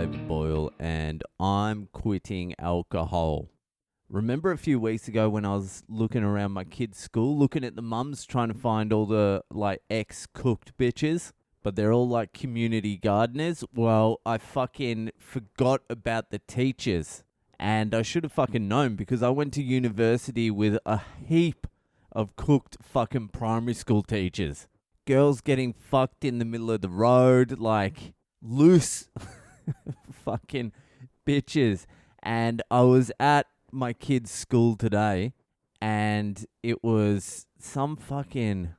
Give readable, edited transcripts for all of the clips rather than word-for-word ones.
David Boyle, and I'm quitting alcohol. Remember a few weeks ago when I was looking around my kids' school, looking at the mums trying to find all the ex-cooked bitches, but they're all community gardeners? Well, I fucking forgot about the teachers, and I should have fucking known because I went to university with a heap of cooked fucking primary school teachers. Girls getting fucked in the middle of the road, loose fucking bitches. And I was at my kid's school today, and it was some fucking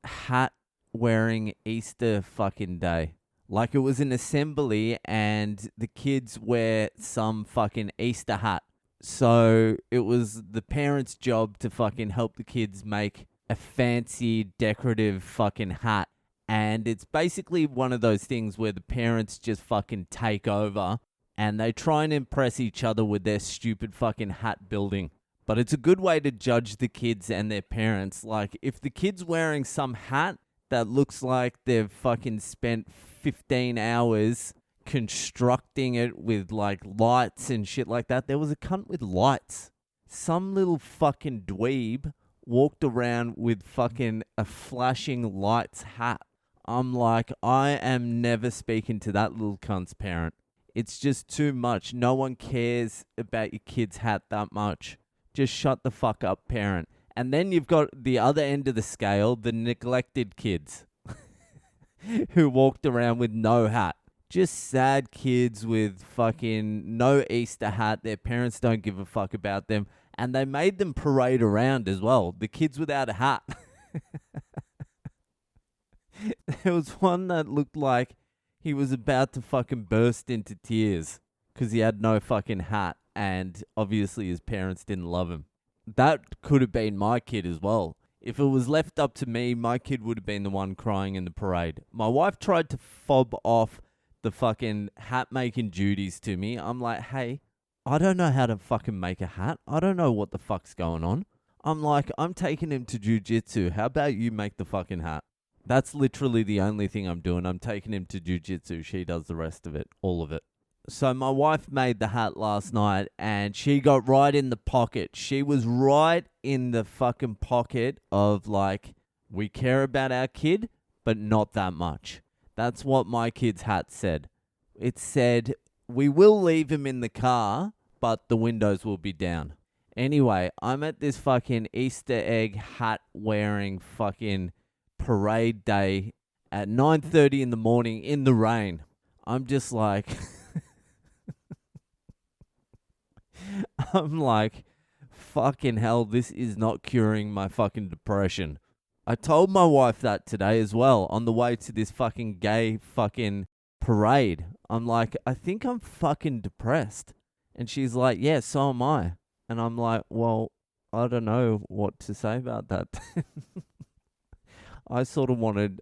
hat wearing Easter fucking day. It was an assembly and the kids wear some fucking Easter hat. So it was the parents' job to fucking help the kids make a fancy decorative fucking hat. And it's basically one of those things where the parents just fucking take over and they try and impress each other with their stupid fucking hat building. But it's a good way to judge the kids and their parents. If the kid's wearing some hat that looks like they've fucking spent 15 hours constructing it with lights and shit like that. There was a cunt with lights. Some little fucking dweeb walked around with fucking a flashing lights hat. I'm like, I am never speaking to that little cunt's parent. It's just too much. No one cares about your kid's hat that much. Just shut the fuck up, parent. And then you've got the other end of the scale, the neglected kids who walked around with no hat. Just sad kids with fucking no Easter hat. Their parents don't give a fuck about them. And they made them parade around as well. The kids without a hat. There was one that looked like he was about to fucking burst into tears because he had no fucking hat. And obviously his parents didn't love him. That could have been my kid as well. If it was left up to me, my kid would have been the one crying in the parade. My wife tried to fob off the fucking hat making duties to me. I'm like, hey, I don't know how to fucking make a hat. I don't know what the fuck's going on. I'm like, I'm taking him to jiu-jitsu. How about you make the fucking hat? That's literally the only thing I'm doing. I'm taking him to jiu-jitsu. She does the rest of it, all of it. So my wife made the hat last night and she got right in the pocket. She was right in the fucking pocket of we care about our kid, but not that much. That's what my kid's hat said. It said, we will leave him in the car, but the windows will be down. Anyway, I'm at this fucking Easter egg hat wearing fucking parade day at 9:30 in the morning in the rain. I'm just I'm like, fucking hell, this is not curing my fucking depression. I told my wife that today as well on the way to this fucking gay fucking parade. I'm like, I think I'm fucking depressed. And she's like, yeah, so am I. And I'm like, well, I don't know what to say about that. I sort of wanted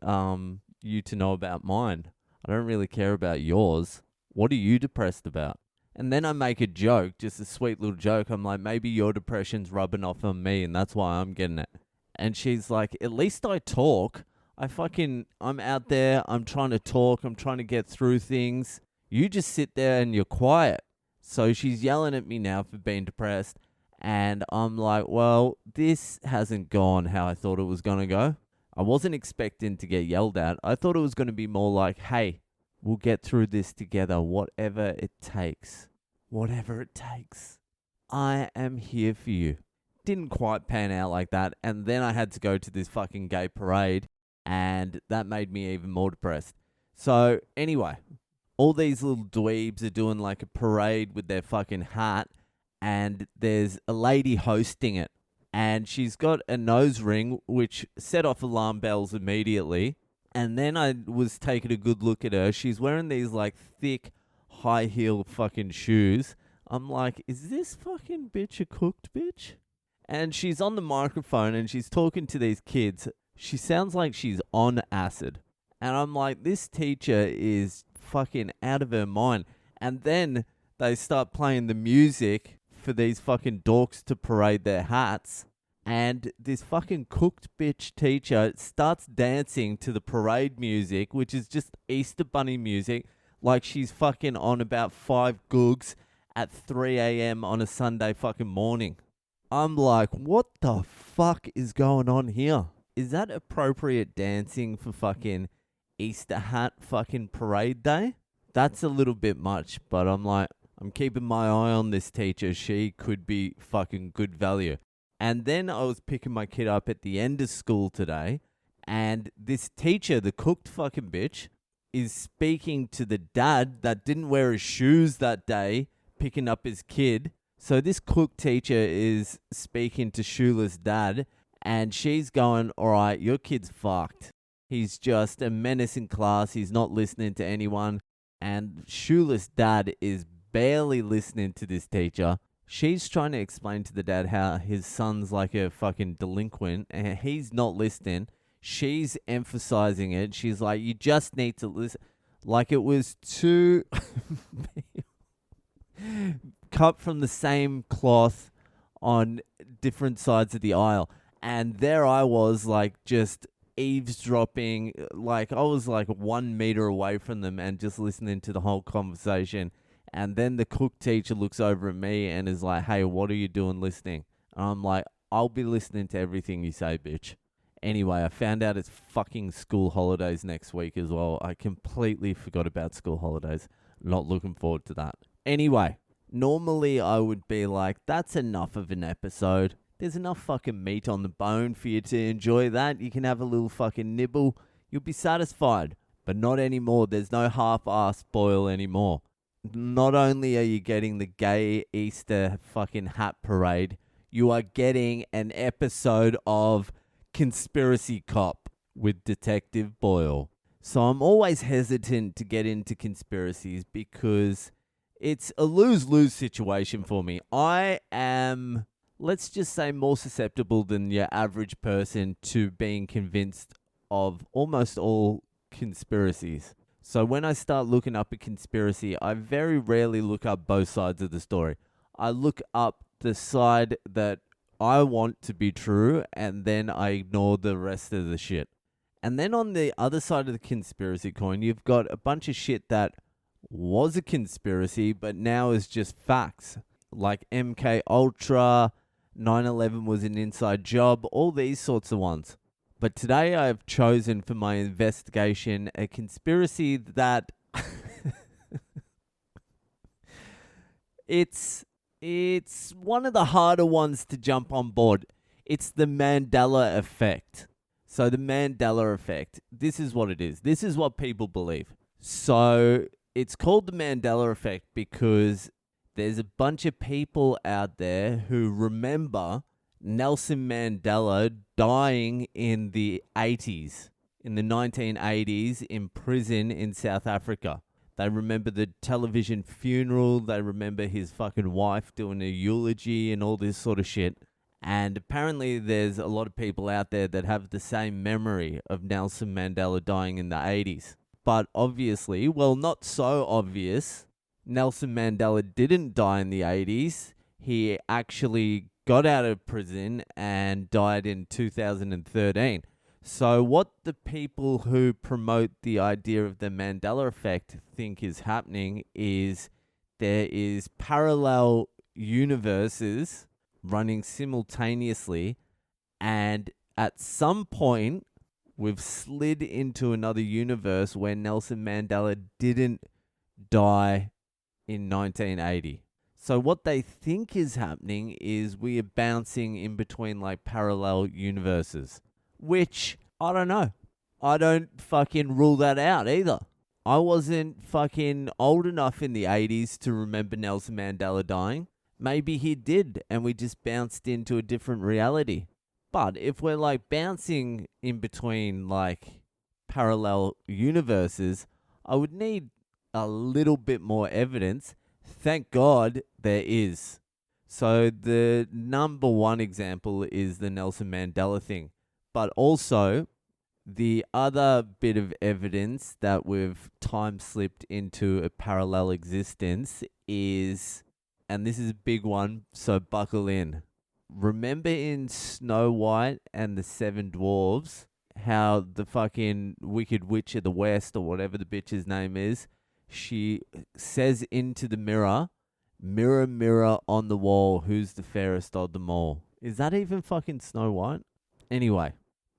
you to know about mine. I don't really care about yours. What are you depressed about? And then I make a joke, just a sweet little joke. I'm like, maybe your depression's rubbing off on me and that's why I'm getting it. And she's like, at least I talk. I'm out there. I'm trying to talk. I'm trying to get through things. You just sit there and you're quiet. So she's yelling at me now for being depressed. And I'm like, well, this hasn't gone how I thought it was going to go. I wasn't expecting to get yelled at. I thought it was going to be more like, hey, we'll get through this together, whatever it takes. Whatever it takes. I am here for you. Didn't quite pan out like that. And then I had to go to this fucking gay parade. And that made me even more depressed. So anyway, all these little dweebs are doing a parade with their fucking hat. And there's a lady hosting it. And she's got a nose ring, which set off alarm bells immediately. And then I was taking a good look at her. She's wearing these thick, high heel fucking shoes. I'm like, is this fucking bitch a cooked bitch? And she's on the microphone and she's talking to these kids. She sounds like she's on acid. And I'm like, this teacher is fucking out of her mind. And then they start playing the music for these fucking dorks to parade their hats. And this fucking cooked bitch teacher starts dancing to the parade music, which is just Easter Bunny music. like she's fucking on about 5 googs at 3 a.m. on a Sunday fucking morning. I'm like, what the fuck is going on here? Is that appropriate dancing for fucking Easter hat fucking parade day? That's a little bit much, but I'm like, I'm keeping my eye on this teacher. She could be fucking good value. And then I was picking my kid up at the end of school today, and this teacher, the cooked fucking bitch, is speaking to the dad that didn't wear his shoes that day, picking up his kid. So this cook teacher is speaking to shoeless dad, and she's going, all right, your kid's fucked. He's just a menace in class. He's not listening to anyone. And shoeless dad is barely listening to this teacher. She's trying to explain to the dad how his son's like a fucking delinquent, and he's not listening. She's emphasizing it. She's like, you just need to listen. Like it was two cut from the same cloth on different sides of the aisle. And there I was, like, just eavesdropping. Like, I was like 1 meter away from them and just listening to the whole conversation. And then the cook teacher looks over at me and is like, hey, what are you doing listening? And I'm like, I'll be listening to everything you say, bitch. Anyway, I found out it's fucking school holidays next week as well. I completely forgot about school holidays. Not looking forward to that. Anyway, normally I would be like, that's enough of an episode. There's enough fucking meat on the bone for you to enjoy that. You can have a little fucking nibble. You'll be satisfied. But not anymore. There's no half-ass Boyle anymore. Not only are you getting the gay Easter fucking hat parade, you are getting an episode of Conspiracy Cop with Detective Boyle. So I'm always hesitant to get into conspiracies because it's a lose-lose situation for me. I am, let's just say, more susceptible than your average person to being convinced of almost all conspiracies. So when I start looking up a conspiracy, I very rarely look up both sides of the story. I look up the side that I want to be true, and then I ignore the rest of the shit. And then on the other side of the conspiracy coin, you've got a bunch of shit that was a conspiracy, but now is just facts. Like MK Ultra, 9/11 was an inside job, all these sorts of ones. But today I have chosen for my investigation a conspiracy that it's one of the harder ones to jump on board. It's the Mandela effect. So the Mandela effect, this is what it is. This is what people believe. So it's called the Mandela effect because there's a bunch of people out there who remember Nelson Mandela dying in the 80s, in the 1980s, in prison in South Africa. They remember the television funeral. They remember his fucking wife doing a eulogy and all this sort of shit. And apparently there's a lot of people out there that have the same memory of Nelson Mandela dying in the 80s. But obviously, well, not so obvious, Nelson Mandela didn't die in the 80s. He actually got out of prison and died in 2013. So what the people who promote the idea of the Mandela effect think is happening is there is parallel universes running simultaneously, and at some point we've slid into another universe where Nelson Mandela didn't die in 1980. So what they think is happening is we are bouncing in between like parallel universes, which I don't know. I don't fucking rule that out either. I wasn't fucking old enough in the 80s to remember Nelson Mandela dying. Maybe he did and we just bounced into a different reality. But if we're like bouncing in between like parallel universes, I would need a little bit more evidence. Thank God there is. So the number one example is the Nelson Mandela thing. But also the other bit of evidence that we've time slipped into a parallel existence is, and this is a big one, so buckle in. Remember in Snow White and the Seven Dwarves, how the fucking Wicked Witch of the West, or whatever the bitch's name is, she says into the mirror, "Mirror, mirror on the wall, who's the fairest of them all?" Is that even fucking Snow White? Anyway,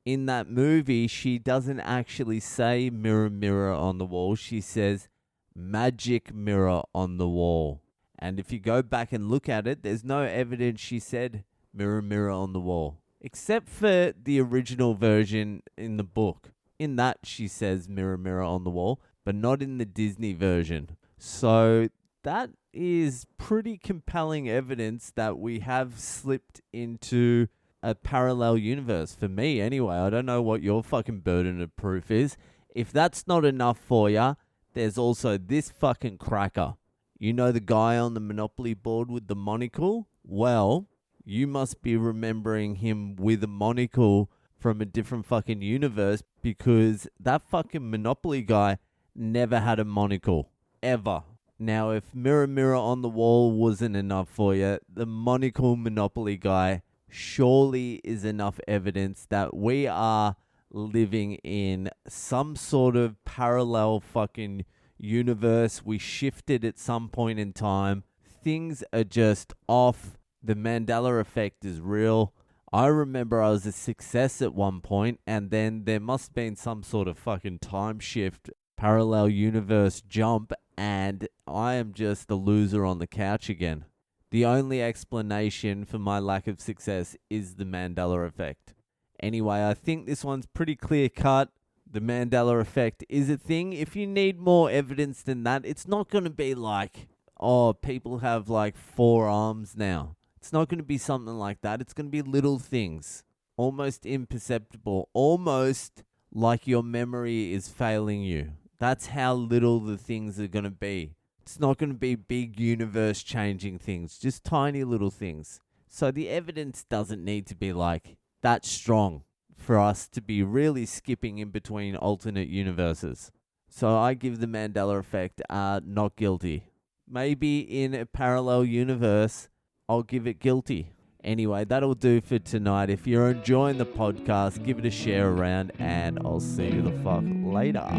in that movie, she doesn't actually say "mirror, mirror on the wall." She says "magic mirror on the wall." And if you go back and look at it, there's no evidence she said "mirror, mirror on the wall," except for the original version in the book. In that, she says "mirror, mirror on the wall," but not in the Disney version. So that is pretty compelling evidence that we have slipped into a parallel universe. For me, anyway. I don't know what your fucking burden of proof is. If that's not enough for ya, there's also this fucking cracker. You know the guy on the Monopoly board with the monocle? Well, you must be remembering him with a monocle from a different fucking universe, because that fucking Monopoly guy never had a monocle. Ever. Now, if mirror, mirror on the wall wasn't enough for you, the monocle Monopoly guy surely is enough evidence that we are living in some sort of parallel fucking universe. We shifted at some point in time. Things are just off. The Mandela effect is real. I remember I was a success at one point, and then there must have been some sort of fucking time shift, parallel universe jump, and I am just a loser on the couch again. The only explanation for my lack of success is the Mandela effect. Anyway, I think this one's pretty clear cut. The Mandela effect is a thing. If you need more evidence than that, it's not going to be like, oh, people have like 4 arms now. It's not going to be something like that. It's going to be little things, almost imperceptible, almost like your memory is failing you. That's how little the things are going to be. It's not going to be big universe changing things, just tiny little things. So the evidence doesn't need to be like that strong for us to be really skipping in between alternate universes. So I give the Mandela effect not guilty. Maybe in a parallel universe, I'll give it guilty. Anyway, that'll do for tonight. If you're enjoying the podcast, give it a share around, and I'll see you the fuck later.